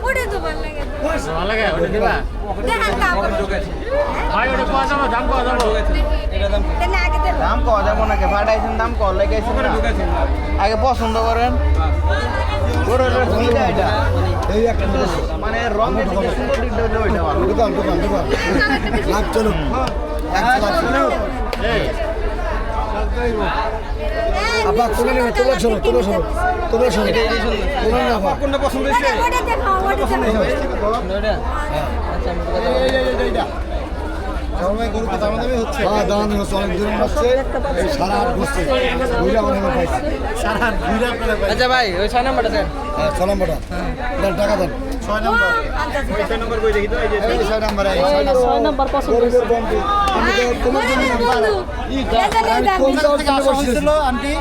ওটা তো ভালো লাগে ভালো লাগে ওটা দিবা দেখান কাপড় ভাই ওটা পাওয়া যাবে দাম কত যাবো তাহলে আগে দেবো দাম কওয়া যাবো নাকি ফাটাইছেন দাম কল লেগেছেন আগে পছন্দ করেন গরুর সুবিধা এটা এই একটা মানে রঙের দিকে সুন্দর দিকটা হলো ওইটা ভালো। দোকান লাভ চলো এই আপা তুলে নেবে তোলা শোনো তোলা শোনো তোলা না আপা কোনটা পছন্দ হয়েছে ওটা দেখাও ওটা দেখাও সবাই গরু তো দামাদামি হচ্ছে হ্যাঁ দামাদামি হচ্ছে অনেক দূর হচ্ছে এই সারা হাট ঘুরছে ঘুরে আমার মনে পাইছে সারা হাট ঘুরে আপনারা পাইছে আচ্ছা ভাই ওই 6 নাম্বারটা দেন হ্যাঁ 6 নম্বরটা দেন টাকা দেন 6 নম্বর ওই 6 নাম্বার কই দেখি তো এই যে এই 6 নম্বর এই 6 নম্বর পছন্দ গরুর বন্ধু আমি তো তোমার জন্য বন্ধু আমি কোন জায়গা থেকে বসছিল আন্টি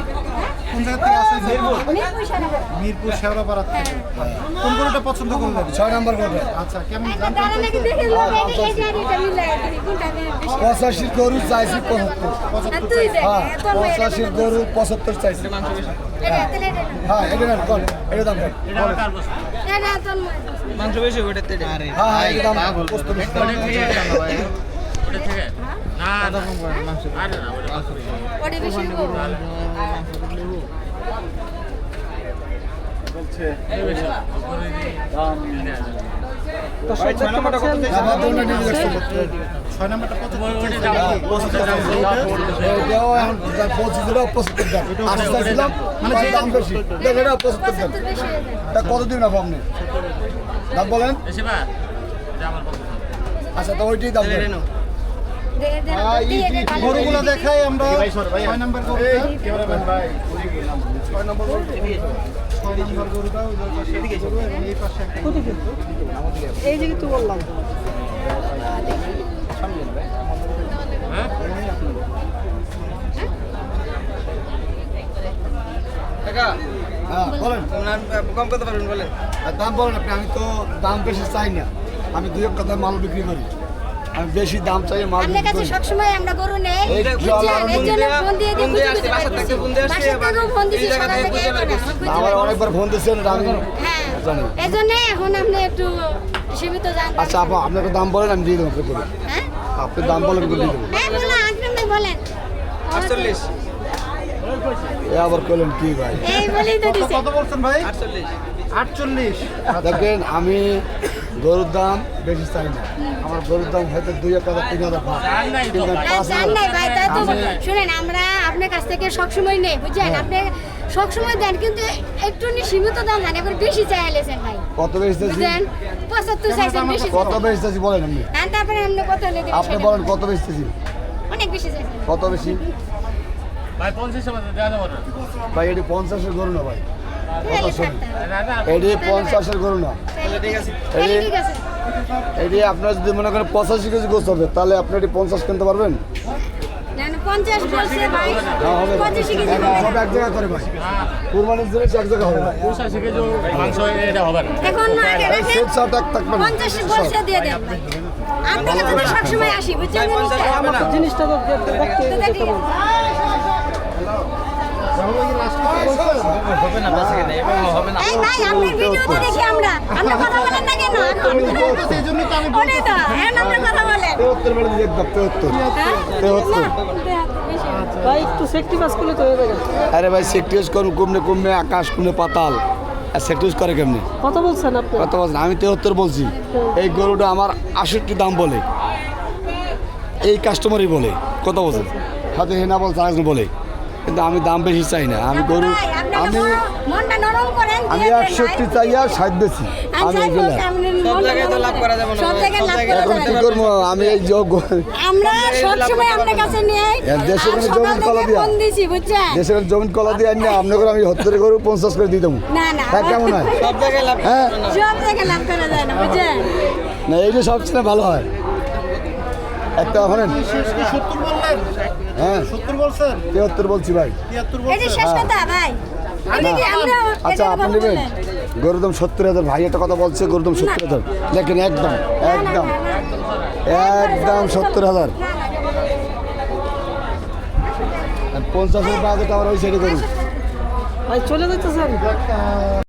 কোন জায়গা থেকে আসছে মিরপুর শেওড়াপাড়া থেকে কোন গরুটা পছন্দ করলেন 6 নম্বর গরুটা আচ্ছা কেমন দাম দাঁড়া নাকি দেখে লো এই গাড়িটা মিলাই দিই কোনটা নেবে 85 গরু চাইছি 75 তুই দেখ হ্যাঁ এত 85 গরু 75 চাইছি এটা তেলে হ্যাঁ এটা নেন কোন এটা দাম বল এটা তো মাংস বেশি ওটাতে আরে হ্যাঁ হ্যাঁ এটা দাম প্রস্তুত ওটা থেকে ওটা থেকে না না মাংস আরে না ওটা মাংস ওটা বেশি এই বেশি উপরে ভাই 6 নাম্বারটা কত দিয়েছেন আমার জন্য দিয়ে দিচ্ছি 6 নম্বরটা কত ওটা দাম এটাও এখন 25 টাকা 75 দাম আশি চাইছিলাম মানে সেই দাম বেশি দেখ এটা 75 দাম বেশি তা কত দিন না আপনি দাম বলেন বেশি বা এটা আমার পছন্দ আচ্ছা তো ওইটাই দাম বলেন দে দে গরুগুলো দেখাই আমরা 6 নম্বর গরু ভাই 6 নম্বর গরু 6 নম্বর গরুটা ওই পাশে এদিকে গরু এবং এই পাশে একটা এই যে তো বললাম হ্যাঁ টাকা হ্যাঁ বলেন কম করতে পারবেন বলেন আর দাম বলেন আপনি আমি তো দাম বেশি চাই না আমি দুই এক কথা মাল বিক্রি করি আমি বেশি দাম চাই মাল আপনার বিক্রি কাছে করি সবসময় আমরা গরু নেই এই বুঝছেন এই জন্য ফোন দিয়ে দিয়ে বুঝে আসছে, বাসার থেকে ফোন দিয়ে আসছে, বাসার থেকেও ফোন দিছি এই জায়গা সকাল থেকে থেকে বুঝে বের এখন আমার অনেকবার ফোন দিচ্ছেন আমি হ্যাঁ জানি এই জন্য এখন আপনি একটু সীমিত জানতে আচ্ছা আপা আপনাকে দাম বলেন আমি দিয়ে দেবো আপনি বলুন হ্যাঁ আপনি দাম বলেন করে দিয়ে দেবো হ্যাঁ বলো আপনি বলেন 48 এ আবার করলেন কি ভাই এই বলেই তো দিছে কত বলছেন ভাই 48 48 দেখেন আমি গরুর দাম বেশি চাই না আমার গরুর দাম হয়তো 2000 3000 ভাগ জান নাই তো ভাই না জান নাই ভাই তাই তো শুনেন আমরা আপনার কাছ থেকে সবসময় নেই বুঝছেন আপনি সবসময় দেন কিন্তু একটু সীমিত দাম জানেন এবার বেশি চাইলেছেন ভাই কত বেশি চাইছি বুঝছেন 75 চাইছেন বেশি কত বেশি চাইছি বলেন আপনি হ্যাঁ তারপরে আপনি কত হলে দিবেন আপনি সেটা বলেন কত বেশি চাইছি অনেক বেশি চাইছেন কত বেশি ভাই 50 টাকা দেওয়া যাবে না ভাই এটি 50 এর গরু না ভাই তাহলে থাকতে না না এটি 50 এর গরু না ঠিক আছে তাহলে ঠিক আছে এটি আপনার যদি মনে করেন 85 কেজি গোস্ত হবে তাহলে আপনি এটি 50 কিনতে পারবেন না না 50 বলছে ভাই হ্যাঁ হবে 25 কেজি সব এক জায়গায় করে ভাই কুরবানির জিনিস এক জায়গায় হবে ভাই 85 কেজি মাংস এটা হবে না এখন আগে এই রাখেন সেট সাট এক থাকবে না 50 বলছে দিয়ে দেন ভাই আপনার কাছে তো সবসময় আসি বুঝছেন হবে না জিনিসটা তো দেখতে দেখতে কেমন হবে না বাসে না এভাবে হবে না এই ভাই আপনার ভিডিওতে দেখি আমরা কথা বলেন না কেন সেই জন্যই তো আমি ওটাই তো এখন আপনি কথা বলেন 73 বেলা দিয়ে একদম 73 ভাই একটু সেফটি পাস করলে তো হয়ে যাবে আরে ভাই সেক্টিউস করুন কমনে কমনে আকাশ কমনে পাতাল আর সেক্টিউস করে কেমনে কত বলছেন আপনি কত বলছেন আমি 73 বলছি এই গরুটা আমার 68 দাম বলে এই কাস্টমারই বলে কত বলছেন হয়তো হেনা বলছে আরেকজন বলে কিন্তু আমি দাম বেশি চাই না আমি গরু আমি মনটা নরম করেন আমি 61 চাই আর 60 বেশি আমি এগুলো সব জায়গায় তো লাভ করা যাবে না সব জায়গায় লাভ করা এখন যাবে কি না। করবো আমি এই যোগ আমরা সবসময় আপনার কাছে নিয়ে দেশের আর জমি সকাল কলা থেকে দিয়া। ফোন দিছি বুঝছেন দেশের জমিন কলা দিয়ে আনি আপনাকে আমি 70 গরু 50 করে দিয়ে দেবো না না হ্যাঁ কেমন হয় সব জায়গায় লাভ হ্যাঁ সব জায়গায় লাভ করা যায় না বুঝছেন না এইটা সবচেয়ে ভালো হয় একটা হলেন 70 বললেন হ্যাঁ 70 বলছেন 73 বলছি ভাই 73 এই যে শেষ কথা ভাই না এদিকে আমরা আচ্ছা আপনি নেবেন গরুর দাম 70,000 ভাই একটা কথা বলছে গরুর দাম 70,000 দেখেন একদম একদম একদম 70,000 50,000 বাজেট আমার ওই সাইডে করুন ভাই চলে যাইতেছেন